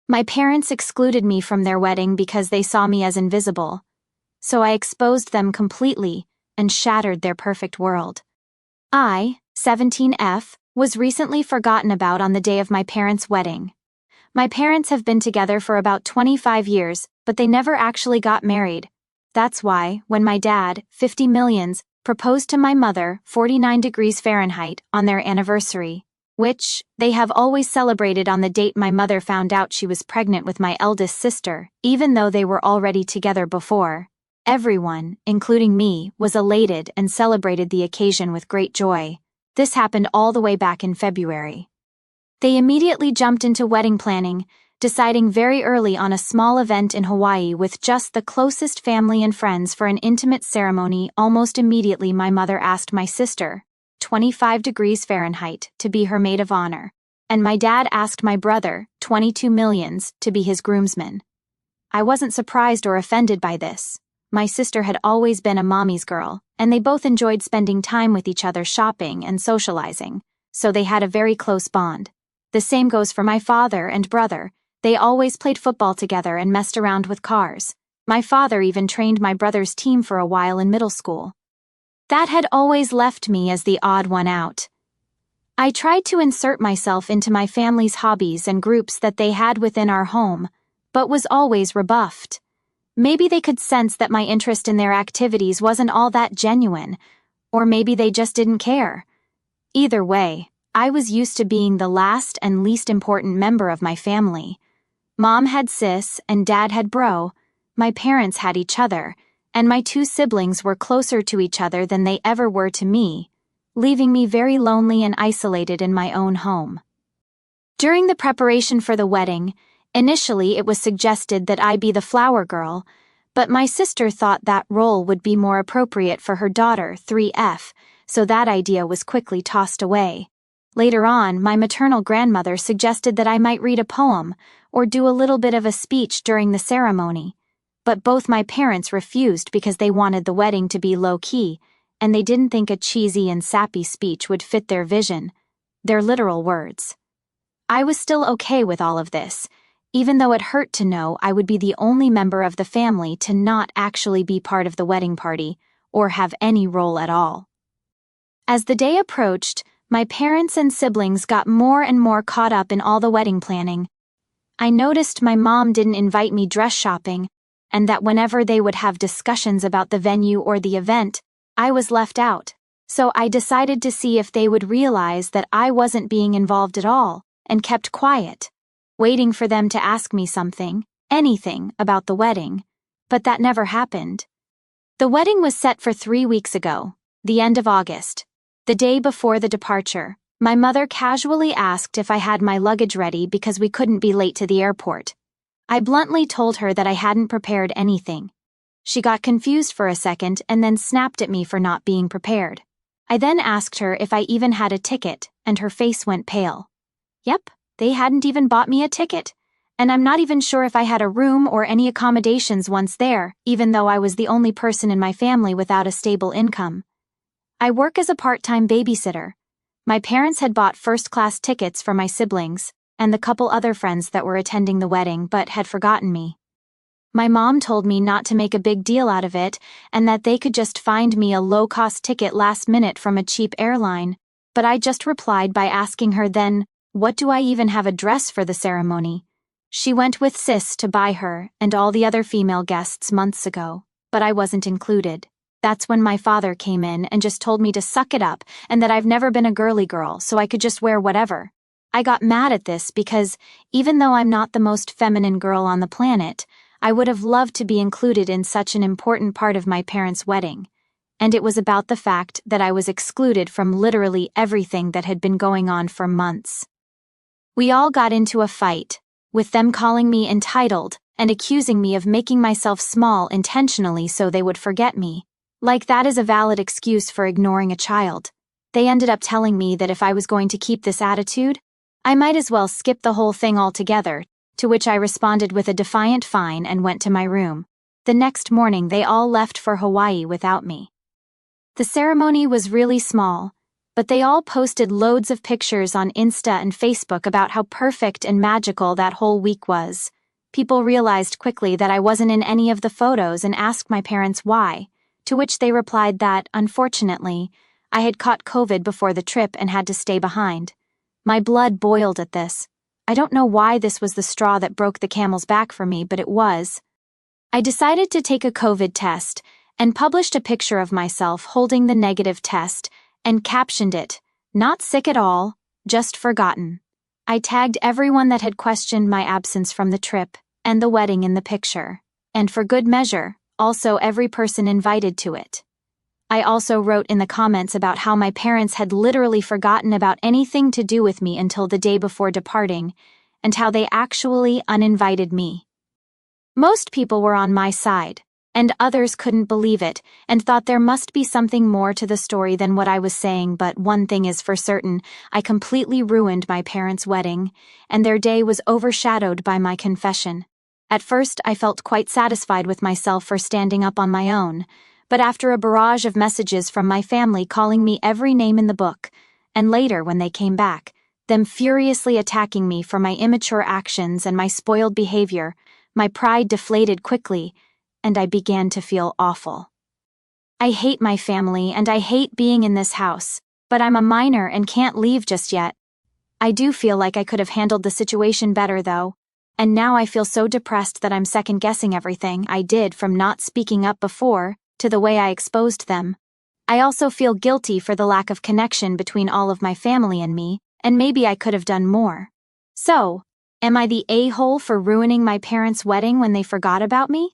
My parents excluded me from their wedding because they saw me as invisible. So I exposed them completely and shattered their perfect world. I, 17F, was recently forgotten about on the day of my parents' wedding. My parents have been together for about 25 years, but they never actually got married. That's why, when my dad, 50 millions, proposed to my mother, 49 degrees Fahrenheit, on their anniversary, which they have always celebrated on the date my mother found out she was pregnant with my eldest sister, even though they were already together before. Everyone, including me, was elated and celebrated the occasion with great joy. This happened all the way back in February. They immediately jumped into wedding planning, deciding very early on a small event in Hawaii with just the closest family and friends for an intimate ceremony. Almost immediately my mother asked my sister, 25 degrees Fahrenheit, to be her maid of honor, and my dad asked my brother, 22 millions, to be his groomsman. I wasn't surprised or offended by this. My sister had always been a mommy's girl, and they both enjoyed spending time with each other shopping and socializing, so they had a very close bond. The same goes for my father and brother. They always played football together and messed around with cars. My father even trained my brother's team for a while in middle school. That had always left me as the odd one out. I tried to insert myself into my family's hobbies and groups that they had within our home, but was always rebuffed. Maybe they could sense that my interest in their activities wasn't all that genuine, or maybe they just didn't care. Either way, I was used to being the last and least important member of my family. Mom had sis and dad had bro, my parents had each other, and my two siblings were closer to each other than they ever were to me, leaving me very lonely and isolated in my own home. During the preparation for the wedding, initially it was suggested that I be the flower girl, but my sister thought that role would be more appropriate for her daughter, 3F, so that idea was quickly tossed away. Later on, my maternal grandmother suggested that I might read a poem or do a little bit of a speech during the ceremony, but both my parents refused because they wanted the wedding to be low-key, and they didn't think a cheesy and sappy speech would fit their vision, their literal words. I was still okay with all of this, even though it hurt to know I would be the only member of the family to not actually be part of the wedding party or have any role at all. As the day approached, my parents and siblings got more and more caught up in all the wedding planning. I noticed my mom didn't invite me dress shopping, and that whenever they would have discussions about the venue or the event, I was left out. So I decided to see if they would realize that I wasn't being involved at all, and kept quiet, waiting for them to ask me something, anything, about the wedding. But that never happened. The wedding was set for 3 weeks ago, the end of August. The day before the departure, my mother casually asked if I had my luggage ready because we couldn't be late to the airport. I bluntly told her that I hadn't prepared anything. She got confused for a second and then snapped at me for not being prepared. I then asked her if I even had a ticket, and her face went pale. Yep, they hadn't even bought me a ticket, and I'm not even sure if I had a room or any accommodations once there, even though I was the only person in my family without a stable income. I work as a part-time babysitter. My parents had bought first-class tickets for my siblings and the couple other friends that were attending the wedding but had forgotten me. My mom told me not to make a big deal out of it and that they could just find me a low-cost ticket last minute from a cheap airline, but I just replied by asking her then, what do I even have a dress for the ceremony? She went with sis to buy her and all the other female guests months ago, but I wasn't included. That's when my father came in and just told me to suck it up and that I've never been a girly girl, so I could just wear whatever. I got mad at this because, even though I'm not the most feminine girl on the planet, I would have loved to be included in such an important part of my parents' wedding. And it was about the fact that I was excluded from literally everything that had been going on for months. We all got into a fight, with them calling me entitled and accusing me of making myself small intentionally so they would forget me. Like that is a valid excuse for ignoring a child. They ended up telling me that if I was going to keep this attitude, I might as well skip the whole thing altogether, to which I responded with a defiant fine and went to my room. The next morning they all left for Hawaii without me. The ceremony was really small. but they all posted loads of pictures on Insta and Facebook about how perfect and magical that whole week was. People realized quickly that I wasn't in any of the photos and asked my parents why, to which they replied that, unfortunately, I had caught COVID before the trip and had to stay behind. My blood boiled at this. I don't know why this was the straw that broke the camel's back for me, but it was. I decided to take a COVID test and published a picture of myself holding the negative test and captioned it, "Not sick at all, just forgotten." I tagged everyone that had questioned my absence from the trip and the wedding in the picture, and for good measure, also every person invited to it. I also wrote in the comments about how my parents had literally forgotten about anything to do with me until the day before departing, and how they actually uninvited me. Most people were on my side, and others couldn't believe it and thought there must be something more to the story than what I was saying, but one thing is for certain, I completely ruined my parents' wedding, and their day was overshadowed by my confession. At first, I felt quite satisfied with myself for standing up on my own, but after a barrage of messages from my family calling me every name in the book, and later when they came back, them furiously attacking me for my immature actions and my spoiled behavior, my pride deflated quickly, and I began to feel awful. I hate my family and I hate being in this house, but I'm a minor and can't leave just yet. I do feel like I could have handled the situation better though, and now I feel so depressed that I'm second-guessing everything I did from not speaking up before to the way I exposed them. I also feel guilty for the lack of connection between all of my family and me, and maybe I could have done more. So, am I the a-hole for ruining my parents' wedding when they forgot about me?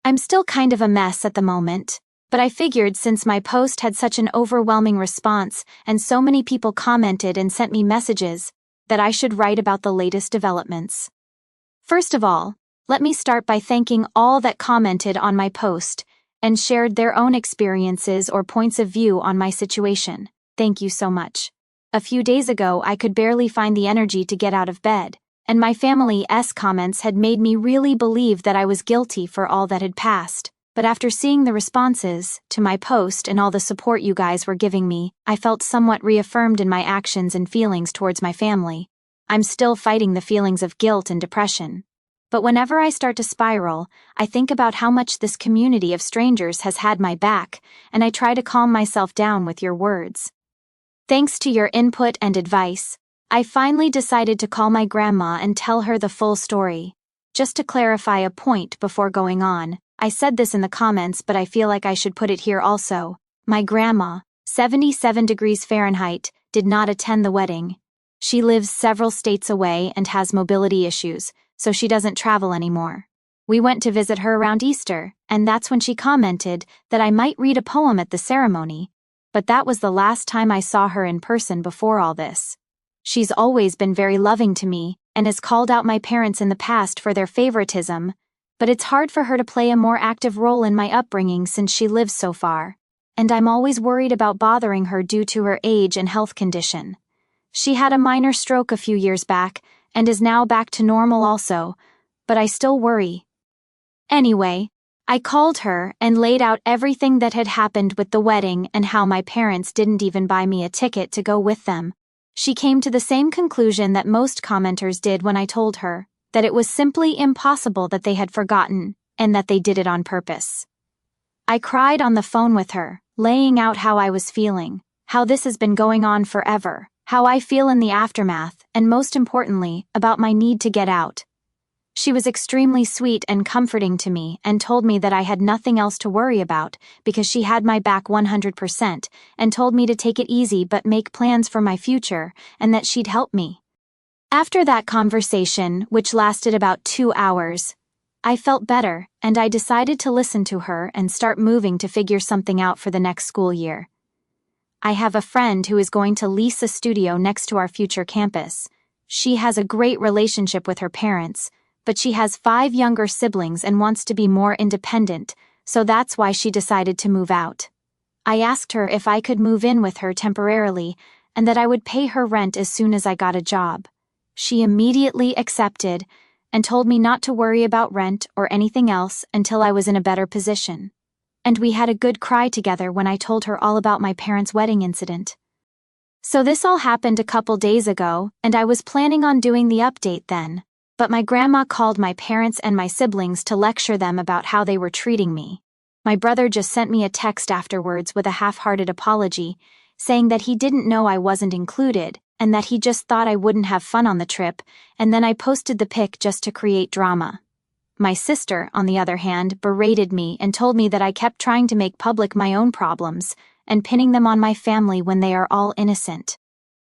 I'm still kind of a mess at the moment, but I figured since my post had such an overwhelming response and so many people commented and sent me messages, that I should write about the latest developments. First of all, let me start by thanking all that commented on my post and shared their own experiences or points of view on my situation. Thank you so much. A few days ago, I could barely find the energy to get out of bed, and my family's comments had made me really believe that I was guilty for all that had passed. But after seeing the responses to my post and all the support you guys were giving me, I felt somewhat reaffirmed in my actions and feelings towards my family. I'm still fighting the feelings of guilt and depression. But whenever I start to spiral, I think about how much this community of strangers has had my back, and I try to calm myself down with your words. Thanks to your input and advice, I finally decided to call my grandma and tell her the full story. Just to clarify a point before going on, I said this in the comments, but I feel like I should put it here also. My grandma, 77 degrees Fahrenheit, did not attend the wedding. She lives several states away and has mobility issues, so she doesn't travel anymore. We went to visit her around Easter, and that's when she commented that I might read a poem at the ceremony, but that was the last time I saw her in person before all this. She's always been very loving to me and has called out my parents in the past for their favoritism, but it's hard for her to play a more active role in my upbringing since she lives so far, and I'm always worried about bothering her due to her age and health condition. She had a minor stroke a few years back and is now back to normal also, but I still worry. Anyway, I called her and laid out everything that had happened with the wedding and how my parents didn't even buy me a ticket to go with them. She came to the same conclusion that most commenters did when I told her, that it was simply impossible that they had forgotten and that they did it on purpose. I cried on the phone with her, laying out how I was feeling, how this has been going on forever, how I feel in the aftermath, and most importantly, about my need to get out. She was extremely sweet and comforting to me and told me that I had nothing else to worry about because she had my back 100% and told me to take it easy but make plans for my future and that she'd help me. After that conversation, which lasted about 2 hours, I felt better and I decided to listen to her and start moving to figure something out for the next school year. I have a friend who is going to lease a studio next to our future campus. She has a great relationship with her parents, but she has 5 younger siblings and wants to be more independent, so that's why she decided to move out. I asked her if I could move in with her temporarily and that I would pay her rent as soon as I got a job. She immediately accepted and told me not to worry about rent or anything else until I was in a better position. And we had a good cry together when I told her all about my parents' wedding incident. So this all happened a couple days ago, and I was planning on doing the update then. But my grandma called my parents and my siblings to lecture them about how they were treating me. My brother just sent me a text afterwards with a half-hearted apology, saying that he didn't know I wasn't included, and that he just thought I wouldn't have fun on the trip, and then I posted the pic just to create drama. My sister, on the other hand, berated me and told me that I kept trying to make public my own problems, and pinning them on my family when they are all innocent.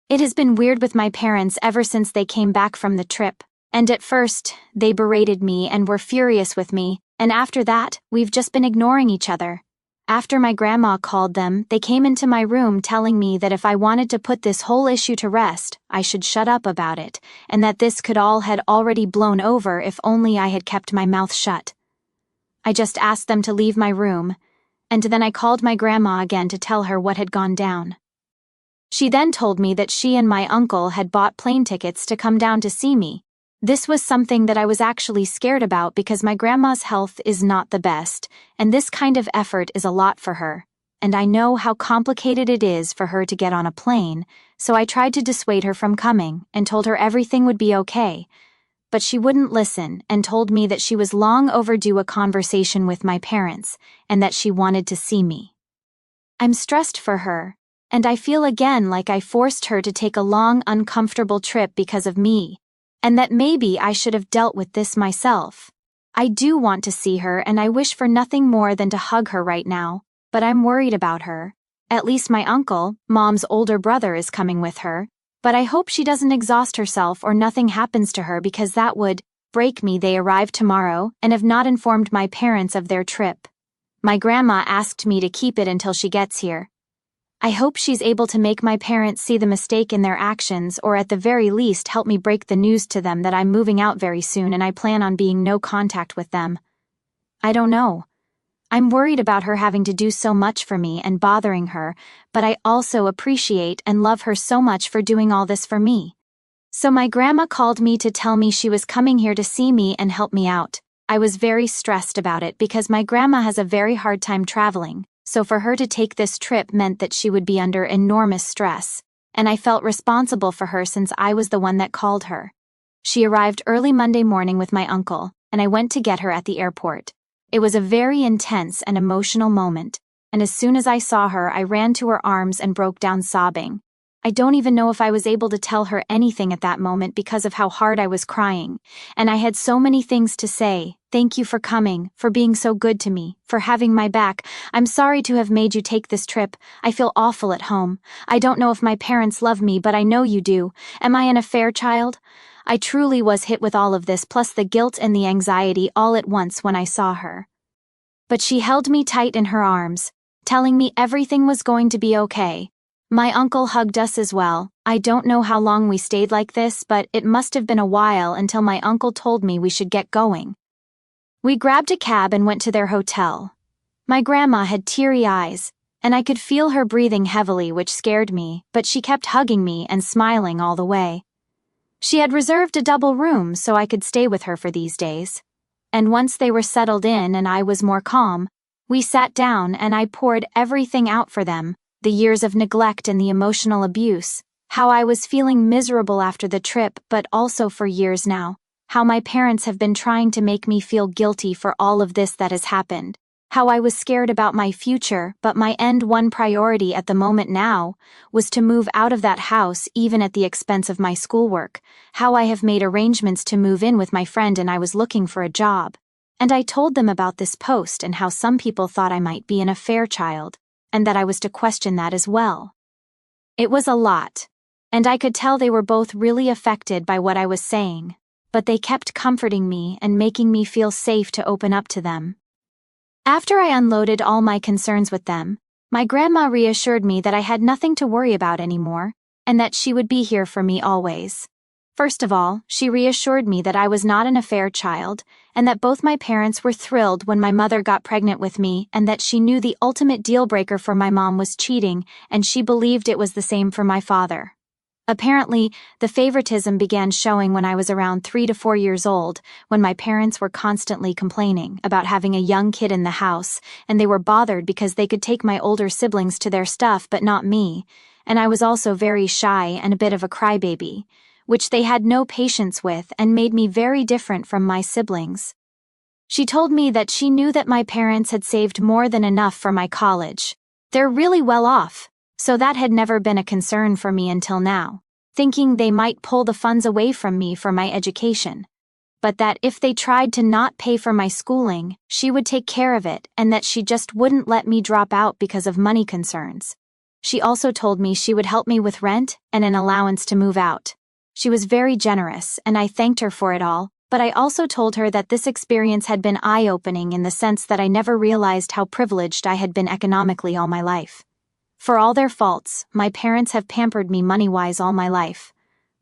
It has been weird with my parents ever since they came back from the trip. And at first, they berated me and were furious with me, and after that, we've just been ignoring each other. After my grandma called them, they came into my room telling me that if I wanted to put this whole issue to rest, I should shut up about it, and that this could all had already blown over if only I had kept my mouth shut. I just asked them to leave my room, and then I called my grandma again to tell her what had gone down. She then told me that she and my uncle had bought plane tickets to come down to see me. This was something that I was actually scared about because my grandma's health is not the best, and this kind of effort is a lot for her, and I know how complicated it is for her to get on a plane, so I tried to dissuade her from coming and told her everything would be okay. But she wouldn't listen and told me that she was long overdue a conversation with my parents and that she wanted to see me. I'm stressed for her, and I feel again like I forced her to take a long, uncomfortable trip because of me. And that maybe I should have dealt with this myself. I do want to see her and I wish for nothing more than to hug her right now, but I'm worried about her. At least my uncle, Mom's older brother, is coming with her, but I hope she doesn't exhaust herself or nothing happens to her because that would break me. They arrive tomorrow and have not informed my parents of their trip. My grandma asked me to keep it until she gets here. I hope she's able to make my parents see the mistake in their actions or at the very least help me break the news to them that I'm moving out very soon and I plan on being no contact with them. I don't know. I'm worried about her having to do so much for me and bothering her, but I also appreciate and love her so much for doing all this for me. So my grandma called me to tell me she was coming here to see me and help me out. I was very stressed about it because my grandma has a very hard time traveling. So for her to take this trip meant that she would be under enormous stress, and I felt responsible for her since I was the one that called her. She arrived early Monday morning with my uncle, and I went to get her at the airport. It was a very intense and emotional moment, and as soon as I saw her, I ran to her arms and broke down sobbing. I don't even know if I was able to tell her anything at that moment because of how hard I was crying, and I had so many things to say. Thank you for coming, for being so good to me, for having my back. I'm sorry to have made you take this trip. I feel awful at home. I don't know if my parents love me, but I know you do. Am I an affair child? I truly was hit with all of this, plus the guilt and the anxiety all at once when I saw her. But she held me tight in her arms, telling me everything was going to be okay. My uncle hugged us as well. I don't know how long we stayed like this, but it must have been a while until my uncle told me we should get going. We grabbed a cab and went to their hotel. My grandma had teary eyes, and I could feel her breathing heavily, which scared me, but she kept hugging me and smiling all the way. She had reserved a double room so I could stay with her for these days. And once they were settled in and I was more calm, we sat down and I poured everything out for them. The years of neglect and the emotional abuse, how I was feeling miserable after the trip but also for years now, how my parents have been trying to make me feel guilty for all of this that has happened, how I was scared about my future but my one priority at the moment now was to move out of that house even at the expense of my schoolwork, how I have made arrangements to move in with my friend and I was looking for a job. And I told them about this post and how some people thought I might be an affair child, and that I was to question that as well. It was a lot, and I could tell they were both really affected by what I was saying, but they kept comforting me and making me feel safe to open up to them. After I unloaded all my concerns with them, my grandma reassured me that I had nothing to worry about anymore, and that she would be here for me always. First of all, she reassured me that I was not an affair child, and that both my parents were thrilled when my mother got pregnant with me, and that she knew the ultimate deal breaker for my mom was cheating, and she believed it was the same for my father. Apparently, the favoritism began showing when I was around 3 to 4 years old, when my parents were constantly complaining about having a young kid in the house, and they were bothered because they could take my older siblings to their stuff but not me, and I was also very shy and a bit of a crybaby, which they had no patience with and made me very different from my siblings. She told me that she knew that my parents had saved more than enough for my college. They're really well off, so that had never been a concern for me until now, thinking they might pull the funds away from me for my education. But that if they tried to not pay for my schooling, she would take care of it and that she just wouldn't let me drop out because of money concerns. She also told me she would help me with rent and an allowance to move out. She was very generous, and I thanked her for it all, but I also told her that this experience had been eye-opening in the sense that I never realized how privileged I had been economically all my life. For all their faults, my parents have pampered me money-wise all my life.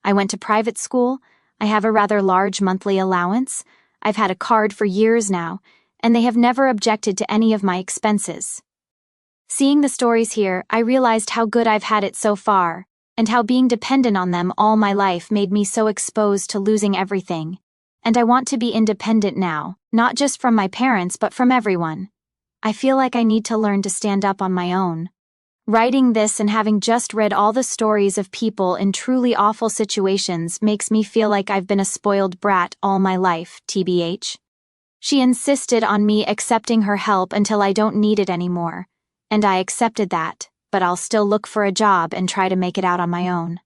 I went to private school, I have a rather large monthly allowance, I've had a card for years now, and they have never objected to any of my expenses. Seeing the stories here, I realized how good I've had it so far, and how being dependent on them all my life made me so exposed to losing everything. And I want to be independent now, not just from my parents but from everyone. I feel like I need to learn to stand up on my own. Writing this and having just read all the stories of people in truly awful situations makes me feel like I've been a spoiled brat all my life, TBH. She insisted on me accepting her help until I don't need it anymore, and I accepted that, but I'll still look for a job and try to make it out on my own.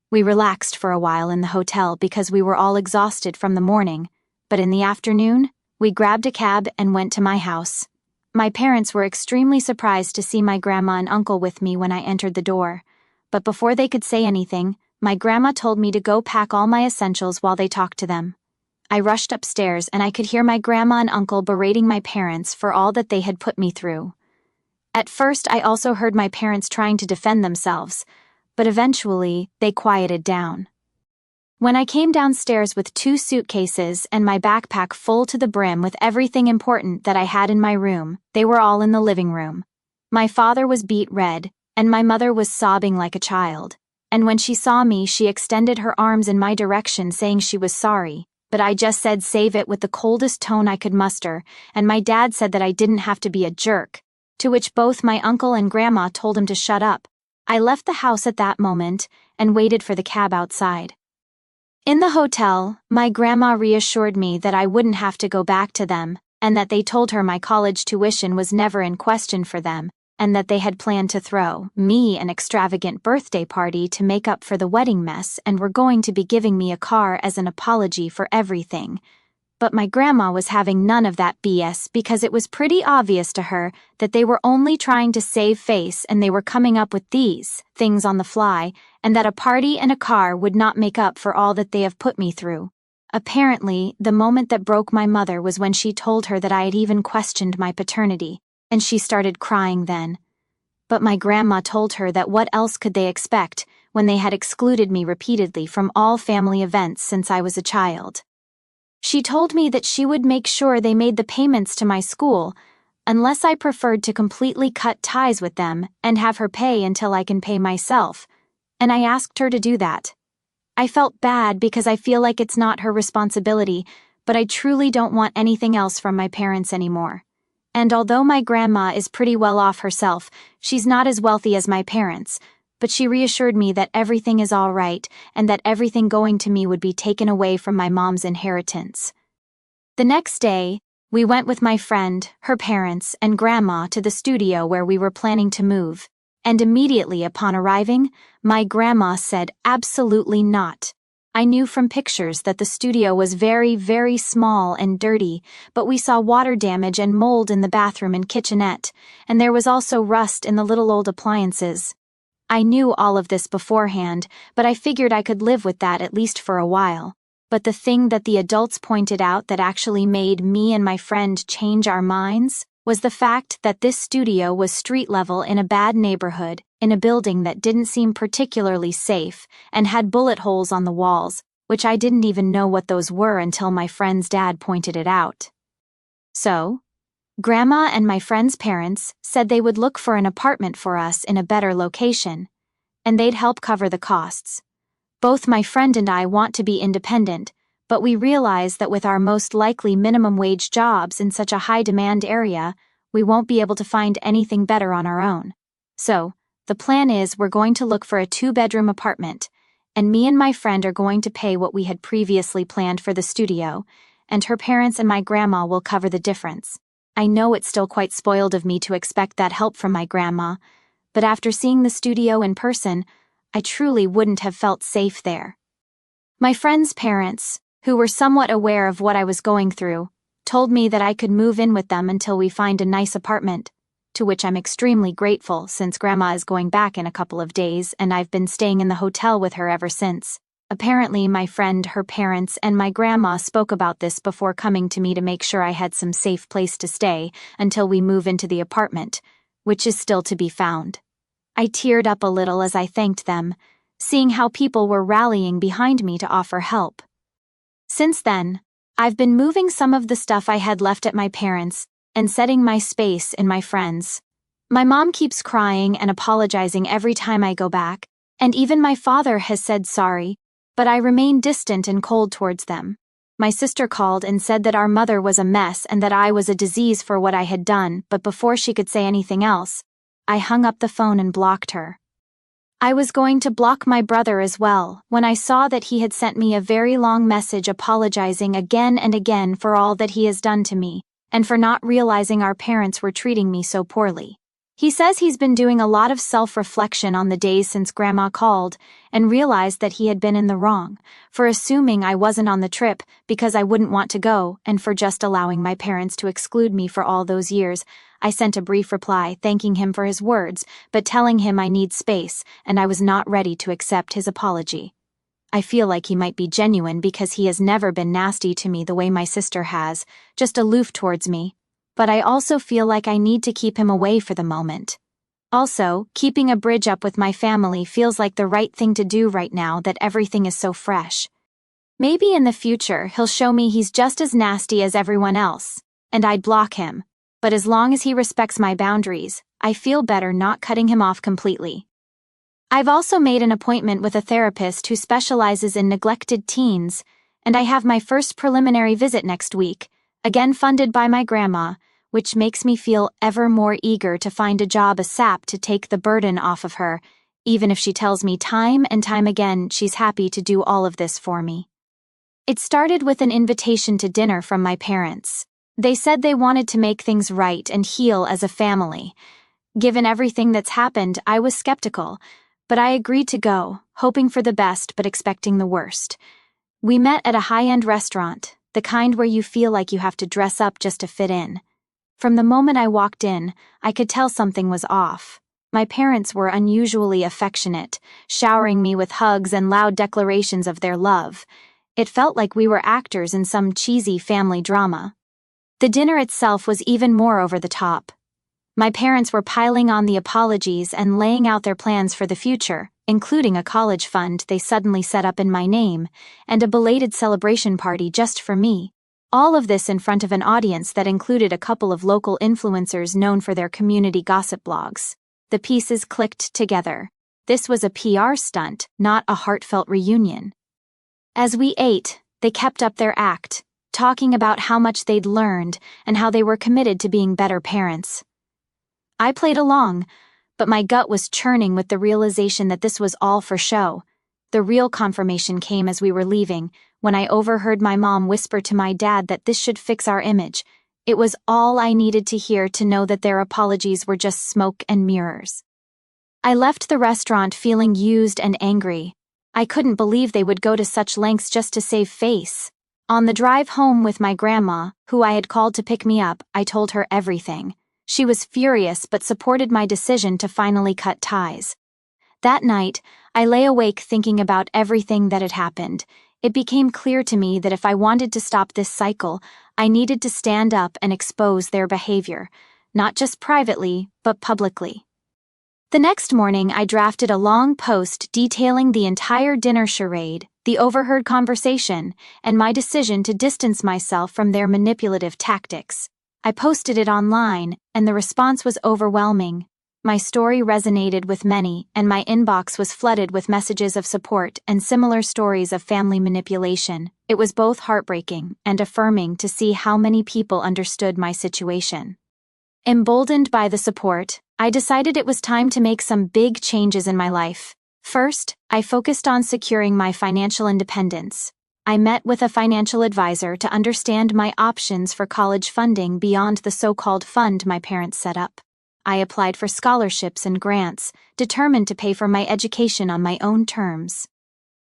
We relaxed for a while in the hotel because we were all exhausted from the morning, but in the afternoon, we grabbed a cab and went to my house. My parents were extremely surprised to see my grandma and uncle with me when I entered the door, but before they could say anything, my grandma told me to go pack all my essentials while they talked to them. I rushed upstairs and I could hear my grandma and uncle berating my parents for all that they had put me through. At first, I also heard my parents trying to defend themselves, but eventually, they quieted down. When I came downstairs with 2 suitcases and my backpack full to the brim with everything important that I had in my room, they were all in the living room. My father was beet red, and my mother was sobbing like a child. And when she saw me, she extended her arms in my direction saying she was sorry, but I just said save it with the coldest tone I could muster, and my dad said that I didn't have to be a jerk. To which both my uncle and grandma told him to shut up. I left the house at that moment and waited for the cab outside. In the hotel, my grandma reassured me that I wouldn't have to go back to them, and that they told her my college tuition was never in question for them, and that they had planned to throw me an extravagant birthday party to make up for the wedding mess and were going to be giving me a car as an apology for everything. But my grandma was having none of that BS because it was pretty obvious to her that they were only trying to save face and they were coming up with these things on the fly, and that a party and a car would not make up for all that they have put me through. Apparently, the moment that broke my mother was when she told her that I had even questioned my paternity, and she started crying then. But my grandma told her that what else could they expect when they had excluded me repeatedly from all family events since I was a child. She told me that she would make sure they made the payments to my school, unless I preferred to completely cut ties with them and have her pay until I can pay myself, and I asked her to do that. I felt bad because I feel like it's not her responsibility, but I truly don't want anything else from my parents anymore. And although my grandma is pretty well off herself, she's not as wealthy as my parents, but she reassured me that everything is all right and that everything going to me would be taken away from my mom's inheritance. The next day, we went with my friend, her parents, and grandma to the studio where we were planning to move, and immediately upon arriving, my grandma said absolutely not. I knew from pictures that the studio was very, very small and dirty, but we saw water damage and mold in the bathroom and kitchenette, and there was also rust in the little old appliances. I knew all of this beforehand, but I figured I could live with that at least for a while. But the thing that the adults pointed out that actually made me and my friend change our minds was the fact that this studio was street level in a bad neighborhood, in a building that didn't seem particularly safe, and had bullet holes on the walls, which I didn't even know what those were until my friend's dad pointed it out. So, Grandma and my friend's parents said they would look for an apartment for us in a better location, and they'd help cover the costs. Both my friend and I want to be independent, but we realize that with our most likely minimum wage jobs in such a high-demand area, we won't be able to find anything better on our own. So, The plan is we're going to look for a 2-bedroom apartment, and me and my friend are going to pay what we had previously planned for the studio, and her parents and my grandma will cover the difference. I know it's still quite spoiled of me to expect that help from my grandma, but after seeing the studio in person, I truly wouldn't have felt safe there. My friend's parents, who were somewhat aware of what I was going through, told me that I could move in with them until we find a nice apartment, to which I'm extremely grateful since Grandma is going back in a couple of days and I've been staying in the hotel with her ever since. Apparently, my friend, her parents, and my grandma spoke about this before coming to me to make sure I had some safe place to stay until we move into the apartment, which is still to be found. I teared up a little as I thanked them, seeing how people were rallying behind me to offer help. Since then, I've been moving some of the stuff I had left at my parents' and setting my space in my friends'. My mom keeps crying and apologizing every time I go back, and even my father has said sorry, but I remain distant and cold towards them. My sister called and said that our mother was a mess and that I was a disease for what I had done, but before she could say anything else, I hung up the phone and blocked her. I was going to block my brother as well when I saw that he had sent me a very long message apologizing again and again for all that he has done to me, and for not realizing our parents were treating me so poorly. He says he's been doing a lot of self-reflection on the days since Grandma called and realized that he had been in the wrong, for assuming I wasn't on the trip because I wouldn't want to go and for just allowing my parents to exclude me for all those years. I sent a brief reply thanking him for his words, but telling him I need space and I was not ready to accept his apology. I feel like he might be genuine because he has never been nasty to me the way my sister has, just aloof towards me. But I also feel like I need to keep him away for the moment. Also, keeping a bridge up with my family feels like the right thing to do right now that everything is so fresh. Maybe in the future he'll show me he's just as nasty as everyone else, and I'd block him. But as long as he respects my boundaries, I feel better not cutting him off completely. I've also made an appointment with a therapist who specializes in neglected teens, and I have my first preliminary visit next week, again funded by my grandma, which makes me feel ever more eager to find a job ASAP to take the burden off of her, even if she tells me time and time again she's happy to do all of this for me. It started with an invitation to dinner from my parents. They said they wanted to make things right and heal as a family. Given everything that's happened, I was skeptical, but I agreed to go, hoping for the best but expecting the worst. We met at a high-end restaurant, the kind where you feel like you have to dress up just to fit in. From the moment I walked in, I could tell something was off. My parents were unusually affectionate, showering me with hugs and loud declarations of their love. It felt like we were actors in some cheesy family drama. The dinner itself was even more over the top. My parents were piling on the apologies and laying out their plans for the future, including a college fund they suddenly set up in my name, and a belated celebration party just for me. All of this in front of an audience that included a couple of local influencers known for their community gossip blogs. The pieces clicked together. This was a PR stunt, not a heartfelt reunion. As we ate, they kept up their act, talking about how much they'd learned and how they were committed to being better parents. I played along, but my gut was churning with the realization that this was all for show. The real confirmation came as we were leaving, when I overheard my mom whisper to my dad that this should fix our image. It was all I needed to hear to know that their apologies were just smoke and mirrors. I left the restaurant feeling used and angry. I couldn't believe they would go to such lengths just to save face. On the drive home with my grandma, who I had called to pick me up, I told her everything. She was furious but supported my decision to finally cut ties. That night, I lay awake thinking about everything that had happened. It became clear to me that if I wanted to stop this cycle, I needed to stand up and expose their behavior, not just privately, but publicly. The next morning, I drafted a long post detailing the entire dinner charade, the overheard conversation, and my decision to distance myself from their manipulative tactics. I posted it online, and the response was overwhelming. My story resonated with many, and my inbox was flooded with messages of support and similar stories of family manipulation. It was both heartbreaking and affirming to see how many people understood my situation. Emboldened by the support, I decided it was time to make some big changes in my life. First, I focused on securing my financial independence. I met with a financial advisor to understand my options for college funding beyond the so-called fund my parents set up. I applied for scholarships and grants, determined to pay for my education on my own terms.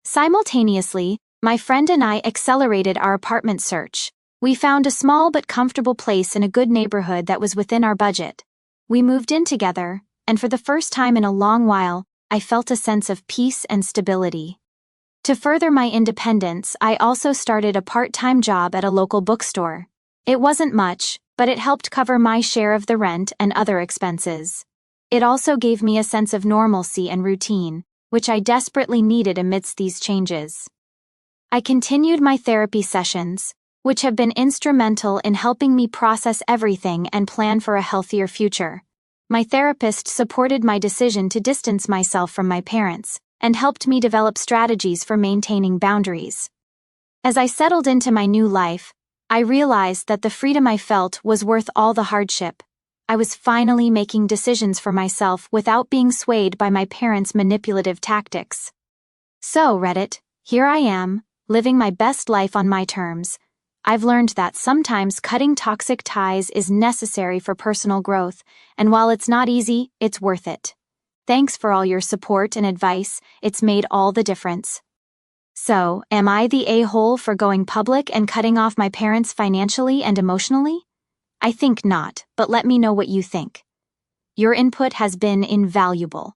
Simultaneously, my friend and I accelerated our apartment search. We found a small but comfortable place in a good neighborhood that was within our budget. We moved in together, and for the first time in a long while, I felt a sense of peace and stability. To further my independence, I also started a part-time job at a local bookstore. It wasn't much, but it helped cover my share of the rent and other expenses. It also gave me a sense of normalcy and routine, which I desperately needed amidst these changes. I continued my therapy sessions, which have been instrumental in helping me process everything and plan for a healthier future. My therapist supported my decision to distance myself from my parents, and helped me develop strategies for maintaining boundaries. As I settled into my new life, I realized that the freedom I felt was worth all the hardship. I was finally making decisions for myself without being swayed by my parents' manipulative tactics. So, Reddit, here I am, living my best life on my terms. I've learned that sometimes cutting toxic ties is necessary for personal growth, and while it's not easy, it's worth it. Thanks for all your support and advice, it's made all the difference. So, am I the a-hole for going public and cutting off my parents financially and emotionally? I think not, but let me know what you think. Your input has been invaluable.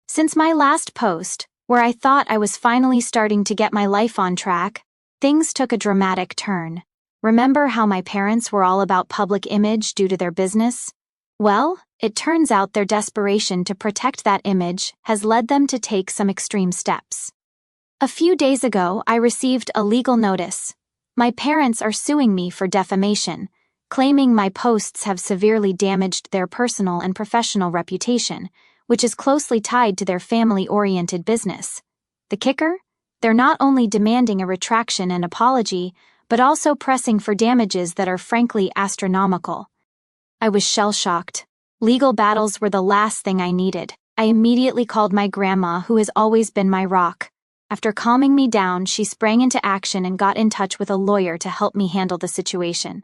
Since my last post, where I thought I was finally starting to get my life on track, things took a dramatic turn. Remember how my parents were all about public image due to their business? Well, it turns out their desperation to protect that image has led them to take some extreme steps. A few days ago, I received a legal notice. My parents are suing me for defamation, claiming my posts have severely damaged their personal and professional reputation, which is closely tied to their family-oriented business. The kicker? They're not only demanding a retraction and apology, but also pressing for damages that are frankly astronomical. I was shell-shocked. Legal battles were the last thing I needed. I immediately called my grandma, who has always been my rock. After calming me down, she sprang into action and got in touch with a lawyer to help me handle the situation.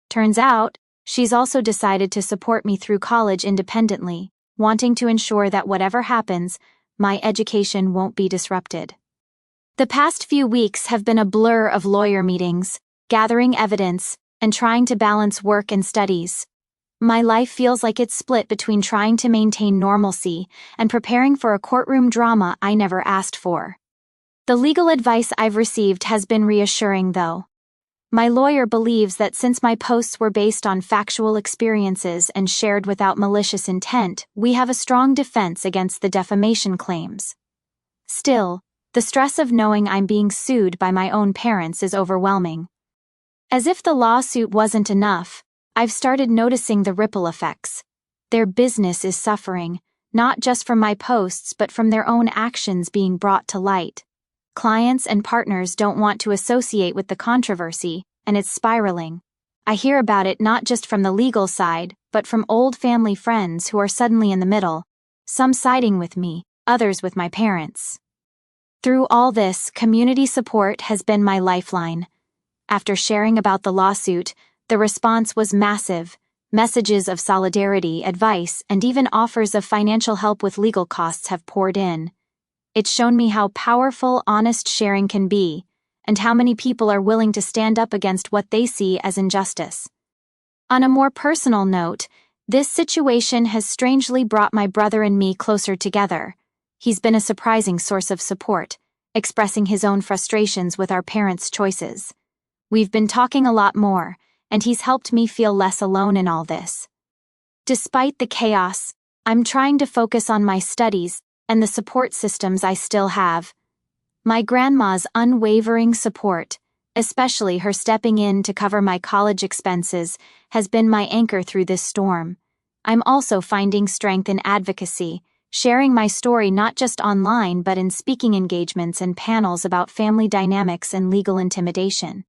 Turns out, she's also decided to support me through college independently, wanting to ensure that whatever happens, my education won't be disrupted. The past few weeks have been a blur of lawyer meetings, gathering evidence, and trying to balance work and studies. My life feels like it's split between trying to maintain normalcy and preparing for a courtroom drama I never asked for. The legal advice I've received has been reassuring, though. My lawyer believes that since my posts were based on factual experiences and shared without malicious intent, we have a strong defense against the defamation claims. Still, the stress of knowing I'm being sued by my own parents is overwhelming. As if the lawsuit wasn't enough, I've started noticing the ripple effects. Their business is suffering, not just from my posts but from their own actions being brought to light. Clients and partners don't want to associate with the controversy, and it's spiraling. I hear about it not just from the legal side, but from old family friends who are suddenly in the middle, some siding with me, others with my parents. Through all this, community support has been my lifeline. After sharing about the lawsuit, the response was massive. Messages of solidarity, advice, and even offers of financial help with legal costs have poured in. It's shown me how powerful honest sharing can be, and how many people are willing to stand up against what they see as injustice. On a more personal note, this situation has strangely brought my brother and me closer together. He's been a surprising source of support, expressing his own frustrations with our parents' choices. We've been talking a lot more, and he's helped me feel less alone in all this. Despite the chaos, I'm trying to focus on my studies and the support systems I still have. My grandma's unwavering support, especially her stepping in to cover my college expenses, has been my anchor through this storm. I'm also finding strength in advocacy, sharing my story not just online but in speaking engagements and panels about family dynamics and legal intimidation.